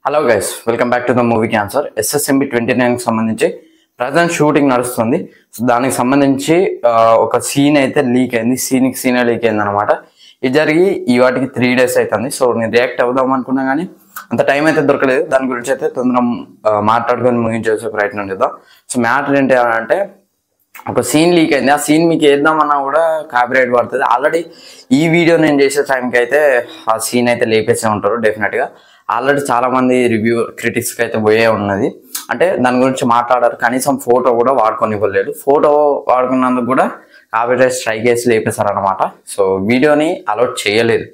Hello guys, welcome back to the movie cancer. SSMB 29 కి సంబంధించి present shooting నడుస్తుంది. So దానికి సంబంధించి ఒక సీన్ అయితే లీక్ అయింది. సీన్ లీక్ అయింది అనమాట. ఇది జరిగి ఈ వాటికి 3 days అవుతుంది. సో నేను రియాక్ట్ అవుదాం అనుకున్నా కానీ అంత టైం అయితే దొరకలేదు. దాని గురించి అయితే తొందరగా మాట్లాడుకొని ముగించేసే ప్రయత్నం చేద్దాం. సో మ్యాటర్ ఏంటి అంటే, ఒక సీన్ లీక్ అయింది. ఆ సీన్ మీకు వేద్దామన్నా కూడా కాపీరైట్ పడుతుంది. ఆల్రెడీ ఈ వీడియో నేను చేసే టైంకి అయితే ఆ సీన్ అయితే లేపేసే ఉంటారు డెఫినెట్గా. ఆల్రెడీ చాలా మంది రివ్యూ క్రిటిక్స్కి అయితే పోయే ఉన్నది. అంటే దాని గురించి మాట్లాడారు. కనీసం ఫోటో కూడా వాడుకోనివ్వలేదు. ఫోటో వాడుకున్నందుకు కూడా కాపీరైట్ స్ట్రైక్ వేసి లేపేశారనమాట. సో వీడియోని అలౌట్ చేయలేదు.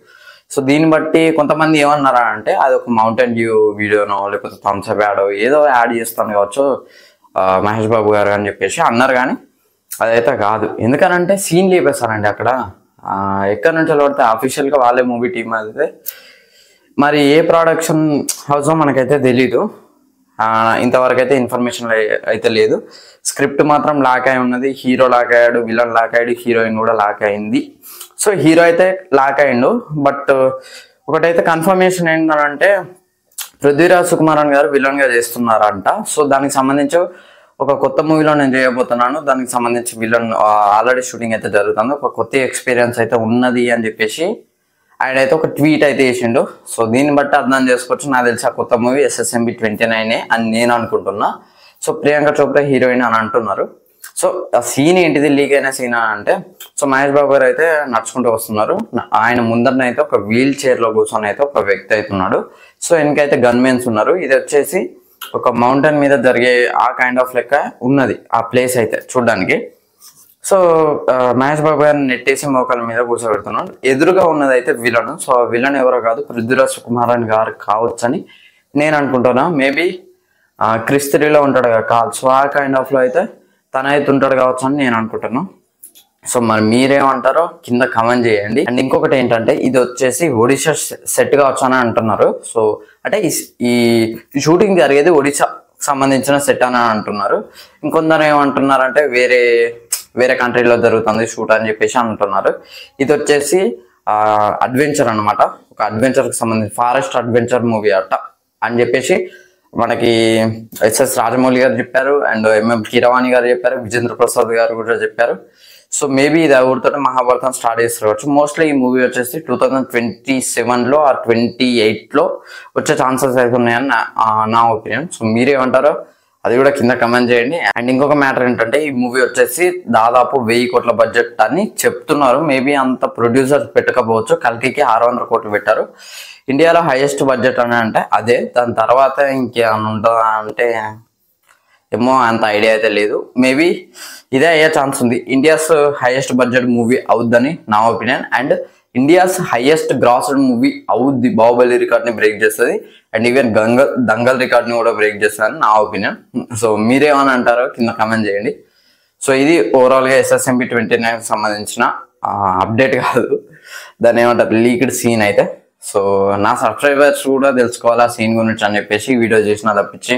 సో దీన్ని బట్టి కొంతమంది ఏమన్నారా అంటే, అది ఒక మౌంటైన్ వ్యూ వీడియోనో లేకపోతే థమ్స్అప్ యాడో ఏదో యాడ్ చేస్తాను కావచ్చు మహేష్ బాబు గారు అని చెప్పేసి అన్నారు. కానీ అదైతే కాదు. ఎందుకనంటే సీన్ లేపేస్తారండి అక్కడ. ఎక్కడి నుంచి పడితే అఫీషియల్గా వాళ్ళే మూవీ టీమ్ అయితే, మరి ఏ ప్రొడక్షన్ హౌస్ మనకైతే తెలీదు. ఇంతవరకు అయితే ఇన్ఫర్మేషన్ అయితే లేదు. స్క్రిప్ట్ మాత్రం లాక్ అయి ఉన్నది. హీరో లాక్ అయ్యాడు, విలన్ లాక్ అయ్యాడు, హీరోయిన్ కూడా లాక్ అయింది. సో హీరో అయితే లాక్ అయ్యిండు. బట్ ఒకటైతే కన్ఫర్మేషన్ ఏంటంటే, పృథ్వీరాజ్ సుకుమారన్ గారు విలన్ గా చేస్తున్నారంట. సో దానికి సంబంధించి ఒక కొత్త మూవీలో నేను చేయబోతున్నాను. దానికి సంబంధించి విలన్ ఆల్రెడీ షూటింగ్ అయితే జరుగుతుంది. ఒక కొత్త ఎక్స్పీరియన్స్ అయితే ఉన్నది అని చెప్పేసి ఆయన అయితే ఒక ట్వీట్ అయితే చేసిండు. సో దీన్ని బట్టి అర్థం చేసుకోవచ్చు. నాకు తెలిసి ఆ కొత్త మూవీ SSMB 29 అని నేను అనుకుంటున్నా. సో ప్రియాంక చోప్రా హీరోయిన్ అని అంటున్నారు. సో ఆ సీన్ ఏంటిది, లీక్ అయిన సీన్ అంటే, సో మహేష్ బాబు గారు అయితే నడుచుకుంటూ వస్తున్నారు. ఆయన ముందరనైతే ఒక వీల్ చైర్లో కూర్చొని అయితే ఒక వ్యక్తి అవుతున్నాడు. సో వెనకైతే గన్మెన్స్ ఉన్నారు. ఇది వచ్చేసి ఒక మౌంటైన్ మీద జరిగే ఆ కైండ్ ఆఫ్ లెక్క ఉన్నది ఆ ప్లేస్ అయితే చూడడానికి. సో మహేష్ బాబు గారిని నెట్టేసి మోకాల మీద కూర్చోబెడుతున్నాడు. ఎదురుగా ఉన్నది అయితే విలన్. సో విలన్ ఎవరో కాదు, పృథ్వీరాజ్ సుకుమారన్ గారు కావచ్చని నేను అనుకుంటున్నా. మేబీ క్రిష్ 3లో ఉంటాడు కదా కాల్. సో ఆ కైండ్ ఆఫ్ లో అయితే తన అయితే ఉంటాడు కావచ్చు అని నేను అనుకుంటున్నాను. సో మరి మీరేమంటారో కింద కమెంట్ చేయండి. అండ్ ఇంకొకటి ఏంటంటే, ఇది వచ్చేసి ఒడిశా సెట్ కావచ్చు అని అంటున్నారు. సో అంటే ఈ షూటింగ్ జరిగేది ఒడిశా సంబంధించిన సెట్ అని అంటున్నారు. ఇంకొందరు ఏమంటున్నారంటే వేరే కంట్రీలో జరుగుతుంది షూట్ అని చెప్పేసి అంటున్నారు. ఇది వచ్చేసి అడ్వెంచర్ అనమాట. ఒక అడ్వెంచర్కి సంబంధించి ఫారెస్ట్ అడ్వెంచర్ మూవీ అట్ట అని చెప్పేసి మనకి SS రాజమౌళి గారు చెప్పారు. అండ్ MM కీరవాణి గారు చెప్పారు. విజేంద్ర ప్రసాద్ గారు కూడా చెప్పారు. సో మేబీ ఇది ఎవరితో మహాభారతం స్టార్ట్ చేస్తారు. మోస్ట్లీ ఈ మూవీ వచ్చేసి 2027లో ఆర్ 28లో వచ్చే ఛాన్సెస్ అయితే ఉన్నాయని నా ఒపీనియన్. సో మీరేమంటారో అది కూడా కింద కమెంట్ చేయండి. అండ్ ఇంకొక మ్యాటర్ ఏంటంటే, ఈ మూవీ వచ్చేసి దాదాపు 1000 కోట్ల బడ్జెట్ అని చెప్తున్నారు. మేబీ అంత ప్రొడ్యూసర్ పెట్టకపోవచ్చు. కల్కికి 600 కోట్లు పెట్టారు. ఇండియాలో హైయెస్ట్ బడ్జెట్ అని అంటే అదే. దాని తర్వాత ఇంకేమైనా ఉంటుందా అంటే ఏమో, అంత ఐడియా అయితే లేదు. మేబీ ఇదే అయ్యే ఛాన్స్ ఉంది. ఇండియాస్ హైయెస్ట్ బడ్జెట్ మూవీ అవుద్దని నా opinion. And India's highest grasped movie అవుద్ది. బాహుబలి రికార్డ్ని బ్రేక్ చేస్తుంది. అండ్ ఈవెన్ దంగల్ రికార్డ్ని కూడా బ్రేక్ చేస్తుందని నా ఒపీనియన్. సో మీరేమని అంటారో కింద కమెంట్ చేయండి. సో ఇది ఓవరాల్గా SSMB 29 సంబంధించిన అప్డేట్ కాదు, దాన్ని ఏమంటారు, లీక్డ్ సీన్ అయితే. సో నా సబ్స్క్రైబర్స్ కూడా తెలుసుకోవాలి ఆ సీన్ గురించి అని చెప్పేసి వీడియో చేసిన తప్పించి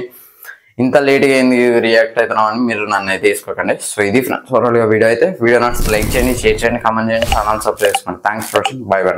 ఇంత లేట్గా ఏంది రియాక్ట్ అవుతున్నాం అని మీరు నన్ను అయితే తీసుకోకండి. సో ఇది ఫ్రెండ్స్ ఓవరాల్గా వీడియో అయితే. వీడియో నచ్చితే లైక్ చేయండి, షేర్ చేయండి, కామెంట్ చేయండి, ఛానల్ సబ్స్క్రైబ్ చేసుకోండి. Thanks for watching. By by.